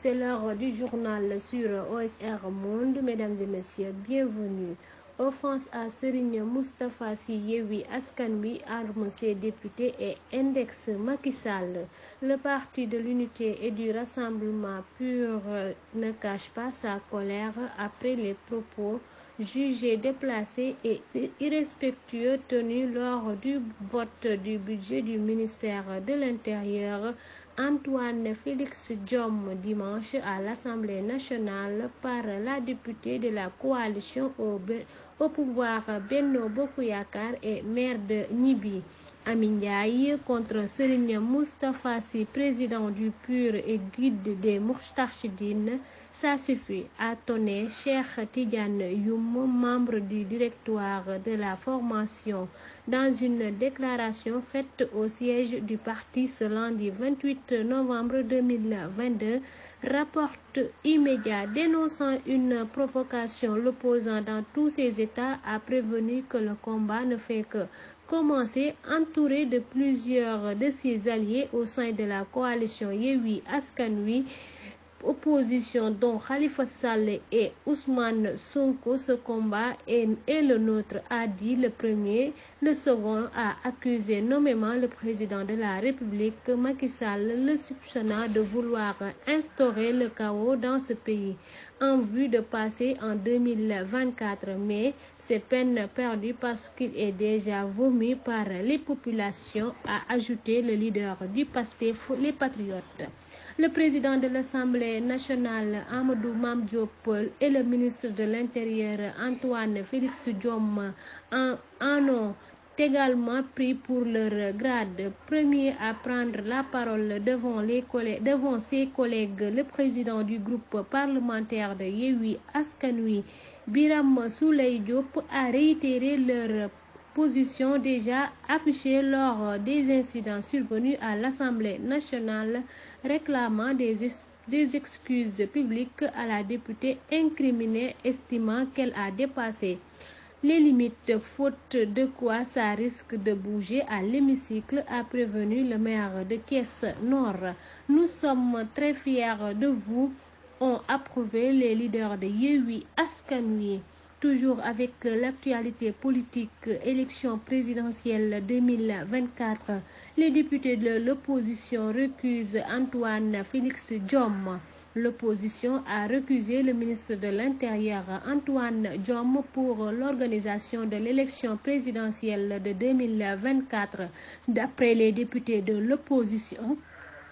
C'est l'heure du journal sur OSR Monde. Mesdames et messieurs, bienvenue. Offense à Serigne Moustapha Sy Yewwi Askan Wi arme ses députés et indexe Macky Sall. Le parti de l'unité et du rassemblement pur ne cache pas sa colère après les propos jugés déplacés et irrespectueux tenus lors du vote du budget du ministère de l'Intérieur. Antoine Félix Diome dimanche à l'Assemblée nationale par la députée de la coalition au pouvoir Benno Bokk Yakaar et maire de Gniby. Amy Ndiaye contre Serigne Moustapha Sy, président du PUR et guide des Moustarchidine. Ça suffit, a tonné Cheikh Tidiane Youm, membre du directoire de la formation, dans une déclaration faite au siège du parti ce lundi 28 novembre 2022. Rapporte immédiat dénonçant une provocation. L'opposant dans tous ses états a prévenu que le combat ne fait que commencer, entouré de plusieurs de ses alliés au sein de la coalition Yewwi Askan Wi. Opposition dont Khalifa Sall et Ousmane Sonko. Ce combat est le nôtre, a dit le premier. Le second a accusé nommément le président de la République, Macky Sall, le soupçonnant de vouloir instaurer le chaos dans ce pays en vue de passer en 2024. Mais c'est peine perdue parce qu'il est déjà vomi par les populations, a ajouté le leader du PASTEF, les Patriotes. Le président de l'Assemblée nationale, Amadou Mame Diop, et le ministre de l'Intérieur, Antoine Félix Diome, en ont également pris pour leur grade. Premier à prendre la parole devant ses collègues, le président du groupe parlementaire de Yewwi Askan Wi, Birame Souleye Diop, a réitéré leur position déjà affichée lors des incidents survenus à l'Assemblée nationale, réclamant des excuses publiques à la députée incriminée, estimant qu'elle a dépassé les limites, faute de quoi ça risque de bouger à l'hémicycle, a prévenu le maire de Thiès Nord. Nous sommes très fiers de vous, ont approuvé les leaders de Yewwi Askan Wi. Toujours avec l'actualité politique, élection présidentielle 2024, les députés de l'opposition récusent Antoine Félix Diome. L'opposition a récusé le ministre de l'Intérieur, Antoine Diome, pour l'organisation de l'élection présidentielle de 2024. D'après les députés de l'opposition,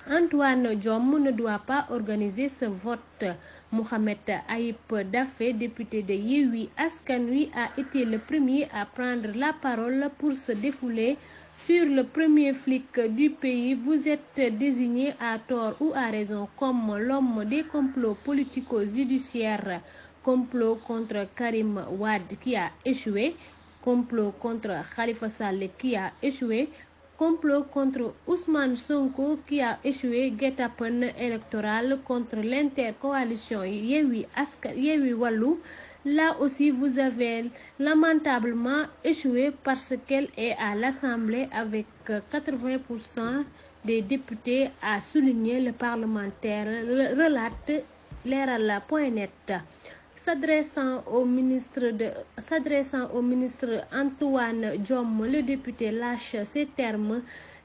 Antoine Diome ne doit pas organiser ce vote. Mohamed Aïb Dafé, député de Yewwi Askan Wi, a été le premier à prendre la parole pour se défouler sur le premier flic du pays. Vous êtes désigné à tort ou à raison comme l'homme des complots politico-judiciaires. Complot contre Karim Wade qui a échoué, complot contre Khalifa Sall qui a échoué, complot contre Ousmane Sonko qui a échoué, guet-apens électoral contre l'intercoalition Yewwi Wallu. Là aussi, vous avez lamentablement échoué parce qu'elle est à l'Assemblée avec 80% des députés, a souligné le parlementaire, relate Leral.net. S'adressant au ministre Antoine Diome, le député lâche ces termes.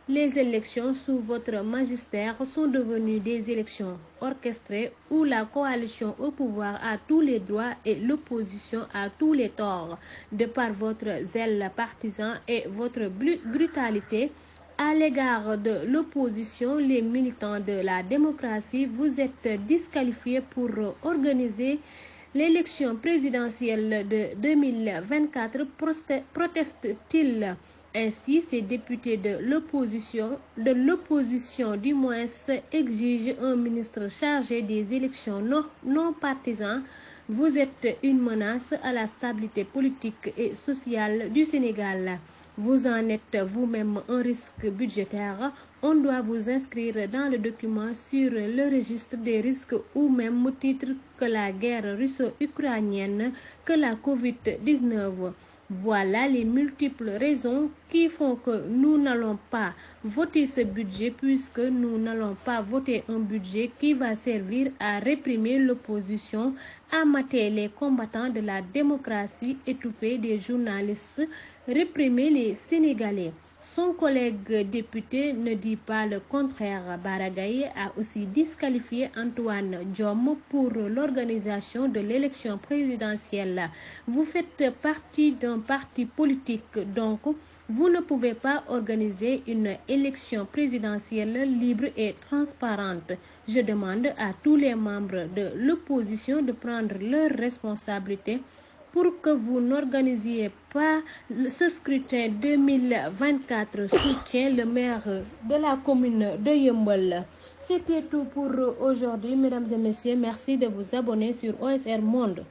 Les élections sous votre magistère sont devenues des élections orchestrées où la coalition au pouvoir a tous les droits et l'opposition a tous les torts. De par votre zèle partisan et votre brutalité à l'égard de l'opposition, les militants de la démocratie, vous êtes disqualifiés pour organiser l'élection présidentielle de 2024, proteste-t-il. Ainsi, ces députés de l'opposition du moins, exigent un ministre chargé des élections non partisan. Vous êtes une menace à la stabilité politique et sociale du Sénégal. Vous en êtes vous-même un risque budgétaire. On doit vous inscrire dans le document sur le registre des risques au même titre que la guerre russo-ukrainienne, que la Covid-19. Voilà les multiples raisons qui font que nous n'allons pas voter ce budget, puisque nous n'allons pas voter un budget qui va servir à réprimer l'opposition, à mater les combattants de la démocratie, étouffer des journalistes, réprimer les Sénégalais. Son collègue député ne dit pas le contraire. Baragaye a aussi disqualifié Antoine Diome pour l'organisation de l'élection présidentielle. Vous faites partie d'un parti politique, donc vous ne pouvez pas organiser une élection présidentielle libre et transparente. Je demande à tous les membres de l'opposition de prendre leurs responsabilités pour que vous n'organisiez pas ce scrutin 2024, soutient le maire de la commune de Yeumbeul. C'était tout pour aujourd'hui, mesdames et messieurs. Merci de vous abonner sur OSR Monde.